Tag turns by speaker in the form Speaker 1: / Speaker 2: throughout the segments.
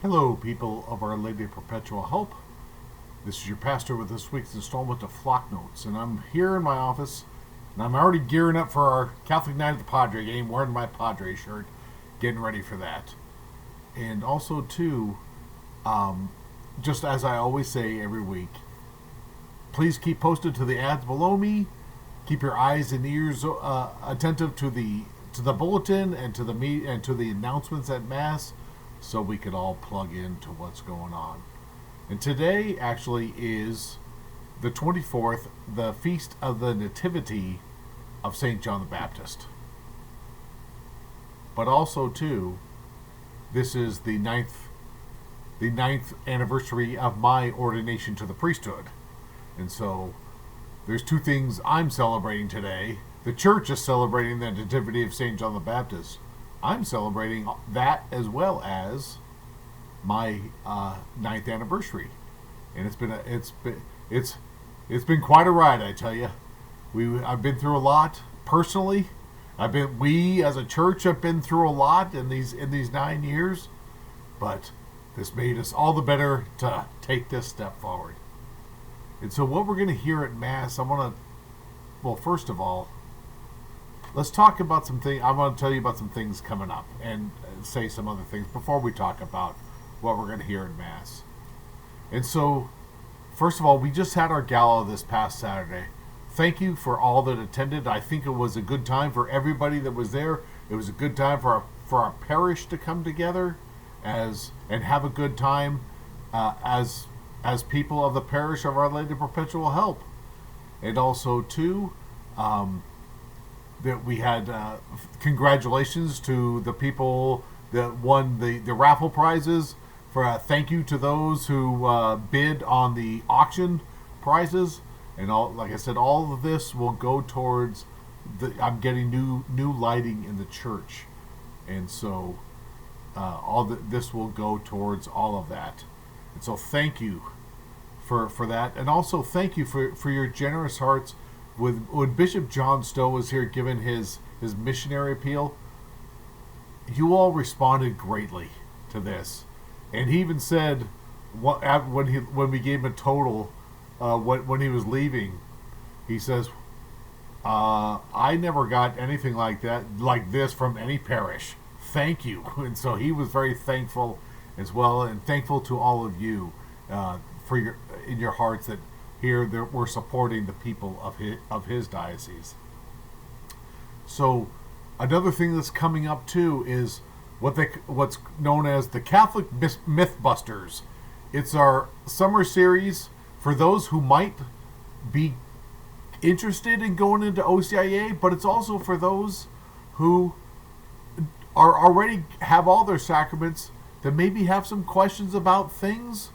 Speaker 1: Hello, people of Our Lady of Perpetual Help. This is your pastor with this week's installment of Flock Notes, and I'm here in my office, and I'm already gearing up for our Catholic Night at the Padre game, wearing my Padre shirt, getting ready for that. And also, too, just as I always say every week, please keep posted to the ads below me. Keep your eyes and ears attentive to the bulletin and to the announcements at Mass, so we could all plug into what's going on. And today actually is the 24th, the Feast of the Nativity of St. John the Baptist. But also, too, this is the ninth anniversary of my ordination to the priesthood. And so there's two things I'm celebrating today. The church is celebrating the Nativity of St. John the Baptist. I'm celebrating that as well as my ninth anniversary, and it's been quite a ride, I tell you. I've been through a lot personally. We as a church have been through a lot in these 9 years, but this made us all the better to take this step forward. And so, what we're going to hear at Mass, first of all, let's talk about some things. I want to tell you about some things coming up and say some other things before we talk about what we're going to hear in Mass. And so, first of all, we just had our gala this past Saturday. Thank you for all that attended. I think it was a good time for everybody that was there. It was a good time for our parish to come together and have a good time as people of the parish of Our Lady of Perpetual Help. And also, too, that we had congratulations to the people that won the raffle prizes. Thank you to those who bid on the auction prizes, and like I said, all of this will go towards I'm getting new lighting in the church, and so this will go towards all of that. And so thank you for that, and also thank you for your generous hearts. When Bishop John Stowe was here giving his missionary appeal, you all responded greatly to this. And he even said, when we gave him a total, when he was leaving, he says, I never got anything like this from any parish. Thank you. And so he was very thankful as well, and thankful to all of you in your hearts that we're supporting the people of his diocese. So another thing that's coming up too is what's known as the Catholic Mythbusters. It's our summer series for those who might be interested in going into OCIA, but it's also for those who are already have all their sacraments that maybe have some questions about things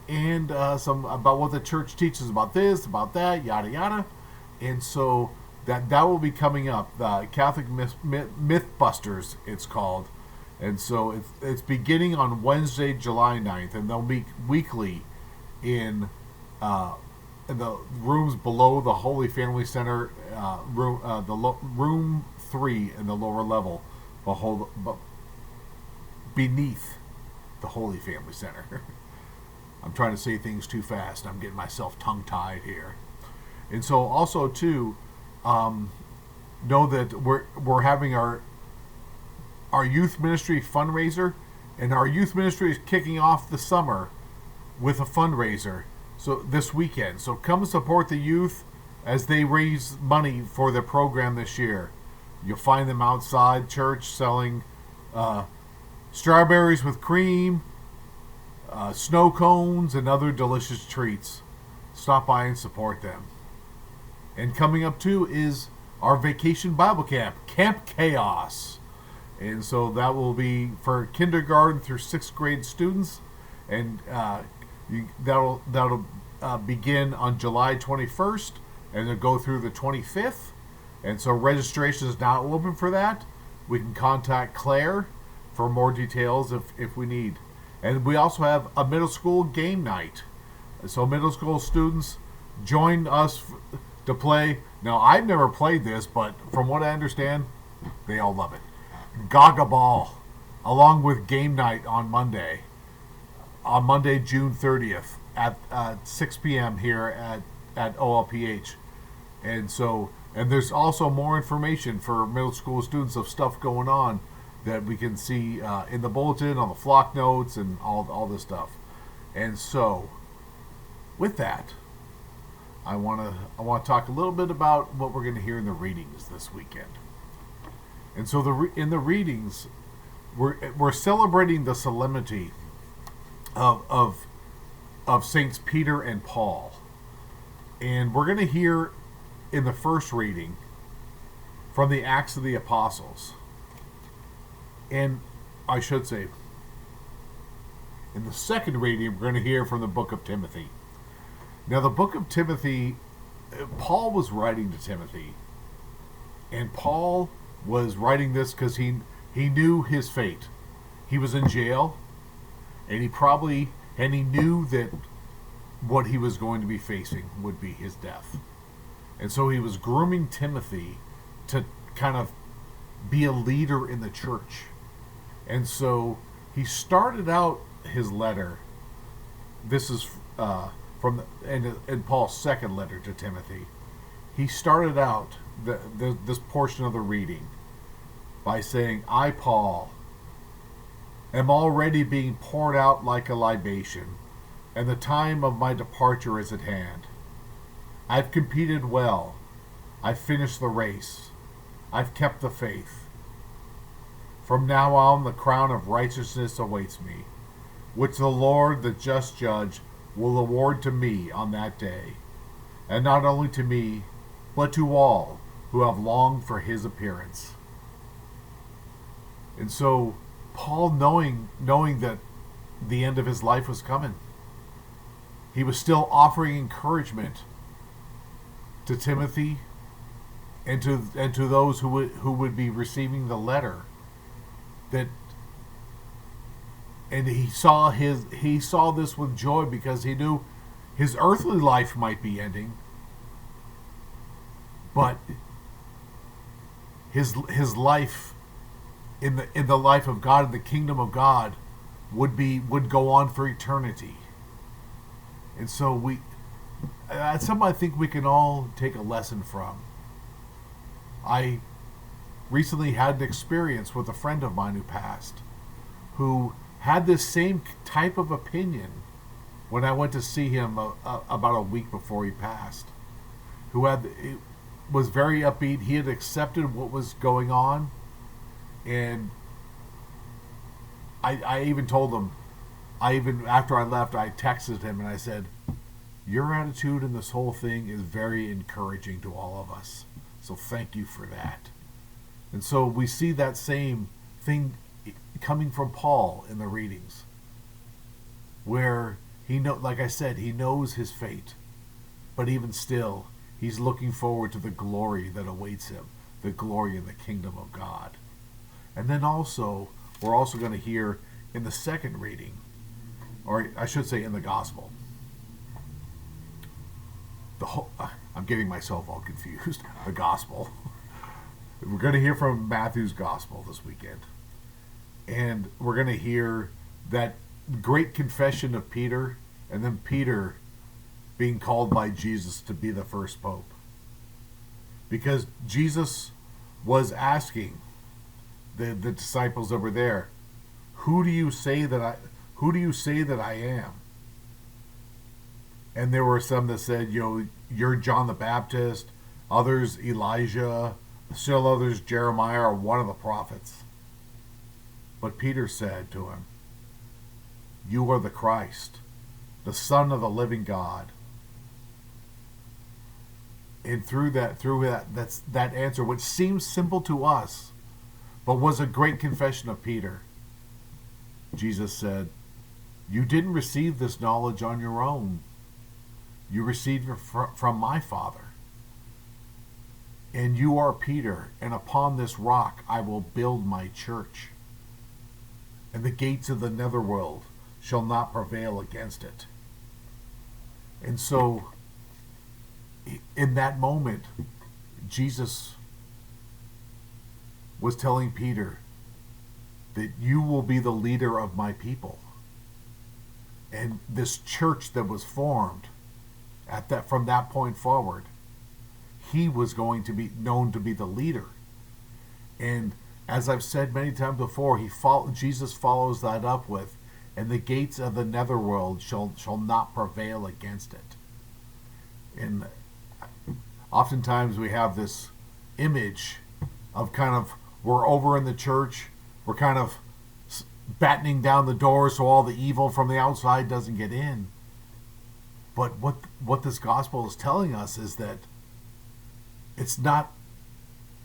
Speaker 1: and some about what the church teaches about this, about that, yada yada. And so that will be coming up. The Catholic Mythbusters, it's called. And so it's beginning on Wednesday, July 9th, and they'll be weekly in the rooms below the Holy Family Center, room 3 in the lower level, beneath the Holy Family Center. I'm trying to say things too fast. I'm getting myself tongue-tied here. And so also, too, know that we're having our youth ministry fundraiser, and our youth ministry is kicking off the summer with a fundraiser this weekend. So come support the youth as they raise money for the program this year. You'll find them outside church selling strawberries with cream, snow cones, and other delicious treats. Stop by and support them. And coming up too is our vacation Bible camp, Camp Chaos. And so that will be for kindergarten through 6th grade students, and that'll begin on July 21st, and it'll go through the 25th. And so registration is now open for that. We can contact Claire for more details if we need. And we also have a middle school game night. So middle school students join us to play. Now, I've never played this, but from what I understand, they all love it. Gaga Ball, along with game night on Monday. on Monday, June 30th at 6 p.m. here at OLPH. And so, and there's also more information for middle school students of stuff going on that we can see in the bulletin, on the flock notes, and all this stuff. And so, with that, I want to talk a little bit about what we're going to hear in the readings this weekend. And so in the readings, we're celebrating the solemnity of Saints Peter and Paul, and we're going to hear in the first reading from the Acts of the Apostles, and I should say, in the second reading, we're going to hear from the book of Timothy. Now, the book of Timothy, Paul was writing to Timothy, and Paul was writing this because he knew his fate. He was in jail, and he knew that what he was going to be facing would be his death. And so he was grooming Timothy to kind of be a leader in the church. And so he started out his letter. This is in Paul's second letter to Timothy. He started out this portion of the reading by saying, I, Paul, am already being poured out like a libation, and the time of my departure is at hand. I've competed well. I've finished the race. I've kept the faith. From now on, the crown of righteousness awaits me, which the Lord, the just judge, will award to me on that day, and not only to me, but to all who have longed for his appearance. And so, Paul, knowing that the end of his life was coming, he was still offering encouragement to Timothy and to those who would be receiving the letter. And he saw this with joy because he knew his earthly life might be ending, but his life in the life of God, in the kingdom of God, would go on for eternity. And so that's something I think we can all take a lesson from. I recently had an experience with a friend of mine who passed, who had this same type of opinion when I went to see him about a week before he passed. Who was very upbeat. He had accepted what was going on, and I even told him. After I left, I texted him and I said, "Your attitude in this whole thing is very encouraging to all of us. So thank you for that." And so we see that same thing coming from Paul in the readings, where like I said, he knows his fate, but even still, he's looking forward to the glory that awaits him, the glory in the kingdom of God. And then we're also going to hear in the second reading, or I should say in the gospel, I'm getting myself all confused. The gospel. We're going to hear from Matthew's gospel this weekend. And we're going to hear that great confession of Peter, and then Peter being called by Jesus to be the first pope. Because Jesus was asking the disciples that were there, who do you say that I am? And there were some that said, you're John the Baptist, others Elijah, still others Jeremiah or one of the prophets. But Peter said to him, you are the Christ, the Son of the living God. And through that answer, which seems simple to us, but was a great confession of Peter, Jesus said, you didn't receive this knowledge on your own. You received it from my Father. And you are Peter, and upon this rock I will build my church. And the gates of the netherworld shall not prevail against it. And so, in that moment, Jesus was telling Peter that you will be the leader of my people. And this church that was formed at that from that point forward, he was going to be known to be the leader. And as I've said many times before, Jesus follows that up with, and the gates of the netherworld shall not prevail against it. And oftentimes we have this image of kind of, we're over in the church, we're kind of battening down the door so all the evil from the outside doesn't get in. But what this gospel is telling us is that it's that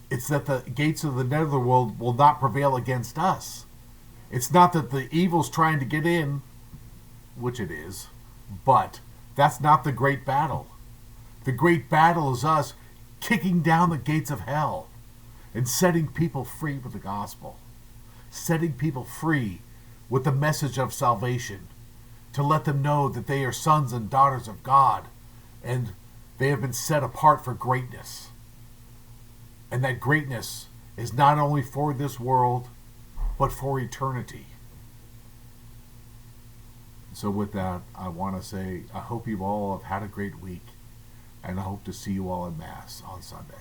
Speaker 1: the gates of the netherworld will not prevail against us. It's not that the evil's trying to get in, which it is, but that's not the great battle. The great battle is us kicking down the gates of hell and setting people free with the gospel. Setting people free with the message of salvation, to let them know that they are sons and daughters of God and they have been set apart for greatness. And that greatness is not only for this world, but for eternity. So with that, I want to say I hope you all have had a great week, and I hope to see you all in Mass on Sunday.